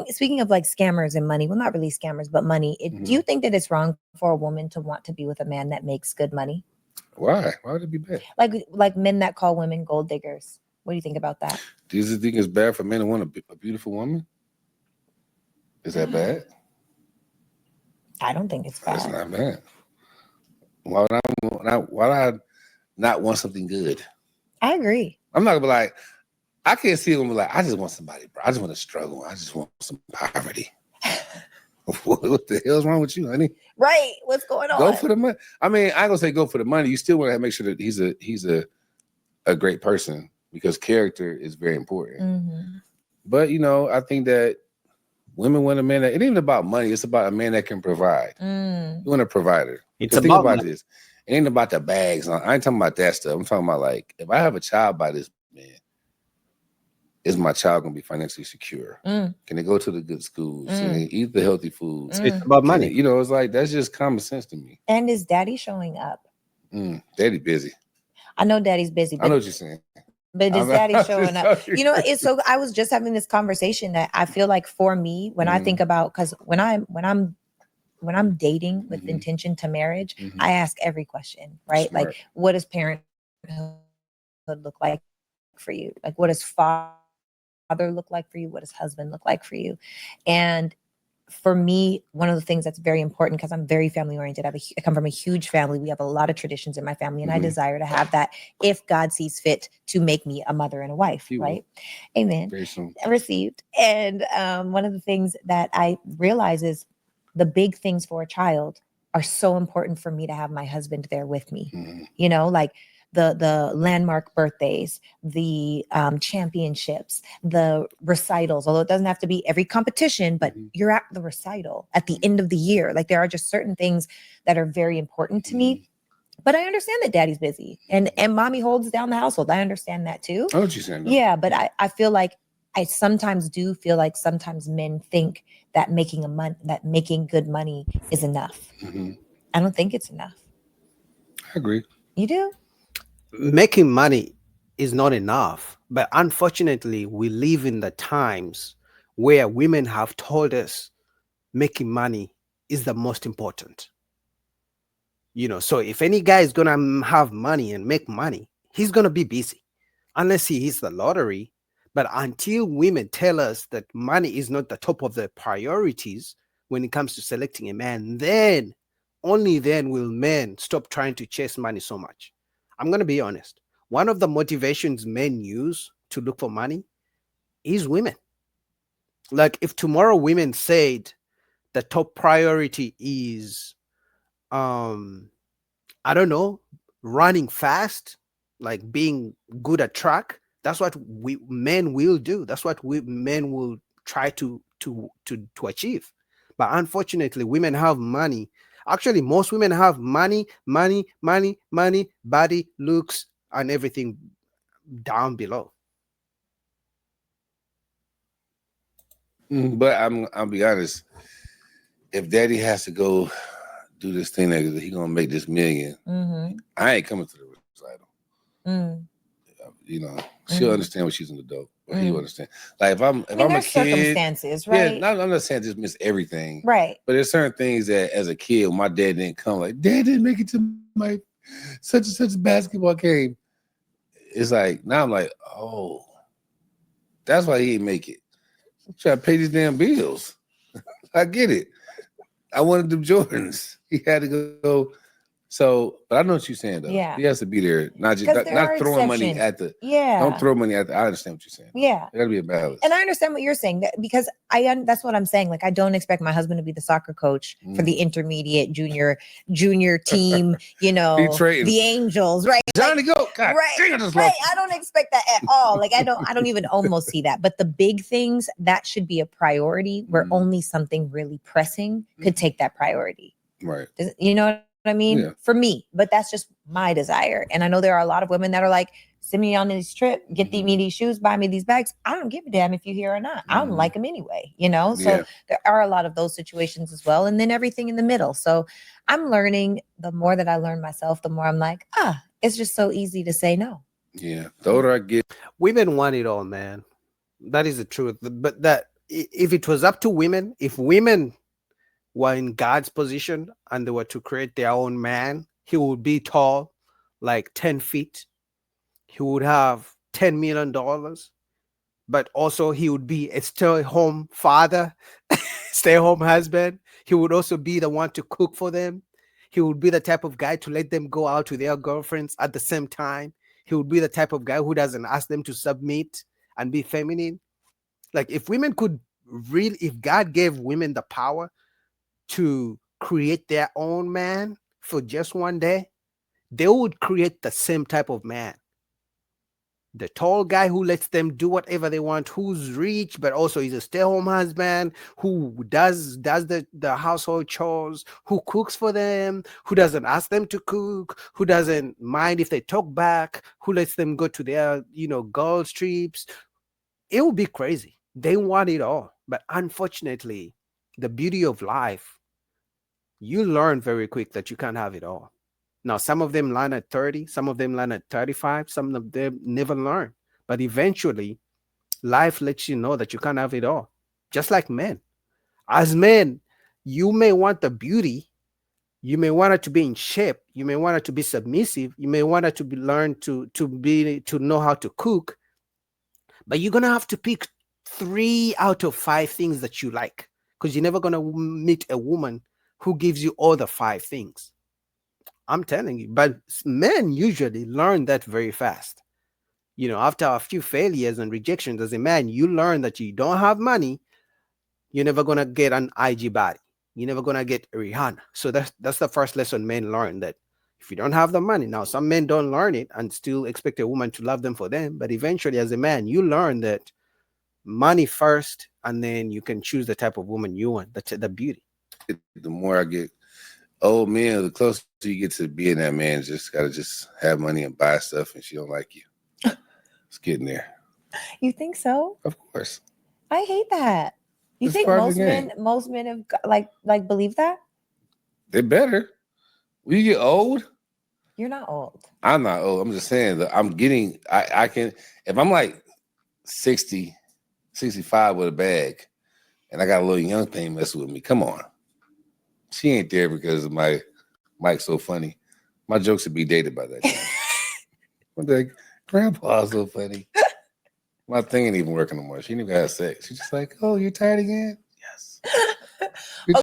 Speaking of like scammers and money, well, not really scammers, but money. Do you think that it's wrong for a woman to want to be with a man that makes good money? Why? Why would it be bad? Like men that call women gold diggers. What do you think about that? Do you think it's bad for men to want a beautiful woman? Is that bad? I don't think it's bad. That's not bad. Why would I not want something good? I agree. I'm not gonna be like, I can't see them like, I just want somebody, bro. I just want to struggle. I just want some poverty. What the hell's wrong with you, honey? Right. What's going on? Go for the money. I mean, I ain't gonna say go for the money. You still want to make sure that he's a great person, because character is very important. Mm-hmm. But I think that women want a man that, it ain't about money. It's about a man that can provide. You want a provider. It's think about about this. It ain't about the bags. I ain't talking about that stuff. I'm talking about, like, if I have a child by this man, is my child gonna be financially secure? Can they go to the good schools? Can they eat the healthy foods? It's about money. It's like, that's just common sense to me. And is daddy showing up? Daddy busy. I know daddy's busy. I know what you're saying. But is daddy showing up? It's so. I was just having this conversation that I feel like for me, when I think about, because when I'm dating with intention to marriage, I ask every question, right? Smart. Like, what does parenthood look like for you? Like, what does father look like for you? What does husband look like for you? And for me, one of the things that's very important, because I'm very family oriented. I come from a huge family. We have a lot of traditions in my family, and I desire to have that if God sees fit to make me a mother and a wife, right? Amen. Very soon. Received. And one of the things that I realize is the big things for a child are so important for me to have my husband there with me. Like the landmark birthdays, the championships, the recitals, although it doesn't have to be every competition, but you're at the recital at the end of the year. Like, there are just certain things that are very important to me. But I understand that daddy's busy and mommy holds down the household. I understand that too. I know what you're saying. Yeah, but I feel like I sometimes do feel like sometimes men think that making good money is enough. I don't think it's enough. I agree. You do? Making money is not enough, but unfortunately we live in the times where women have told us making money is the most important. So if any guy is gonna have money and make money, he's gonna be busy unless he hits the lottery. But until women tell us that money is not the top of their priorities when it comes to selecting a man, then only then will men stop trying to chase money so much. I'm going to be honest. One of the motivations men use to look for money is women. Like, if tomorrow women said the top priority is, I don't know, running fast, like being good at track, that's what men will do. That's what men will try to achieve. But unfortunately, women have money. Actually, most women have money, body, looks, and everything down below. But I'll be honest. If daddy has to go do this thing that he gonna make this million, I ain't coming to the recital. She'll understand when she's an adult. He'll understand. Like, if I'm a kid, circumstances, right? Yeah, I'm not saying just miss everything, right? But there's certain things that, as a kid, my dad didn't come. Like, dad didn't make it to my such and such basketball game. It's like, now I'm like, oh, that's why he didn't make it. I'm trying to pay these damn bills. I get it. I wanted them Jordans. He had to go. So, but I know what you're saying, though. Yeah. He has to be there, not throwing money at the. Yeah. Don't throw money at the. I understand what you're saying. Yeah. There gotta be a balance. And I understand what you're saying, because that's what I'm saying. Like, I don't expect my husband to be the soccer coach for the intermediate junior team. The Angels, right? Johnny, go. God, right. I don't expect that at all. Like, I don't even almost see that. But the big things that should be a priority, where only something really pressing could take that priority. Right. You know what I mean? Yeah. For me, but that's just my desire. And I know there are a lot of women that are like, send me on this trip, get me these shoes, buy me these bags. I don't give a damn if you're here or not. I don't like them anyway, So there are a lot of those situations as well. And then everything in the middle. So I'm learning. The more that I learn myself, the more I'm like, it's just so easy to say no. Yeah. The older I get. Women want it all, man. That is the truth. But that if it was up to women, if women were in God's position and they were to create their own man, he would be tall, like 10 feet. He would have $10 million, but also he would be a stay-home father, stay-home husband. He would also be the one to cook for them. He would be the type of guy to let them go out to their girlfriends at the same time. He would be the type of guy who doesn't ask them to submit and be feminine. Like if women could really, if God gave women the power to create their own man for just one day, they would create the same type of man. The tall guy who lets them do whatever they want, who's rich, but also is a stay-home husband, who does the household chores, who cooks for them, who doesn't ask them to cook, who doesn't mind if they talk back, who lets them go to their, girls trips. It would be crazy. They want it all. But unfortunately, the beauty of life, you learn very quick that you can't have it all. Now, some of them learn at 30, some of them learn at 35, some of them never learn. But eventually, life lets you know that you can't have it all. Just like men. As men, you may want the beauty, you may want it to be in shape, you may want it to be submissive, you may want it to be learned to know how to cook, but you're gonna have to pick 3 out of 5 things that you like, because you're never gonna meet a woman who gives you all the 5 things. I'm telling you, but men usually learn that very fast. After a few failures and rejections as a man, you learn that you don't have money, you're never gonna get an IG body. You're never gonna get a Rihanna. So that's the first lesson men learn, that if you don't have the money, now some men don't learn it and still expect a woman to love them for them. But eventually, as a man, you learn that money first, and then you can choose the type of woman you want, the beauty. The more I get old man, the closer you get to being that man, just gotta just have money and buy stuff, and she don't like you. It's getting there. You think so? Of course. I hate that. You It's think part of the most men have like believe that? They better. When you get old, You're not old. I'm not old. I'm just saying that I'm getting, I can, if I'm like 60, 65 with a bag, and I got a little young thing messing with me, come on. She ain't there because my Mike's so funny. My jokes would be dated by that time. I'm like, Grandpa's so funny. My thing ain't even working no more. She ain't even got sex. She's just like, oh, you're tired again? Yes.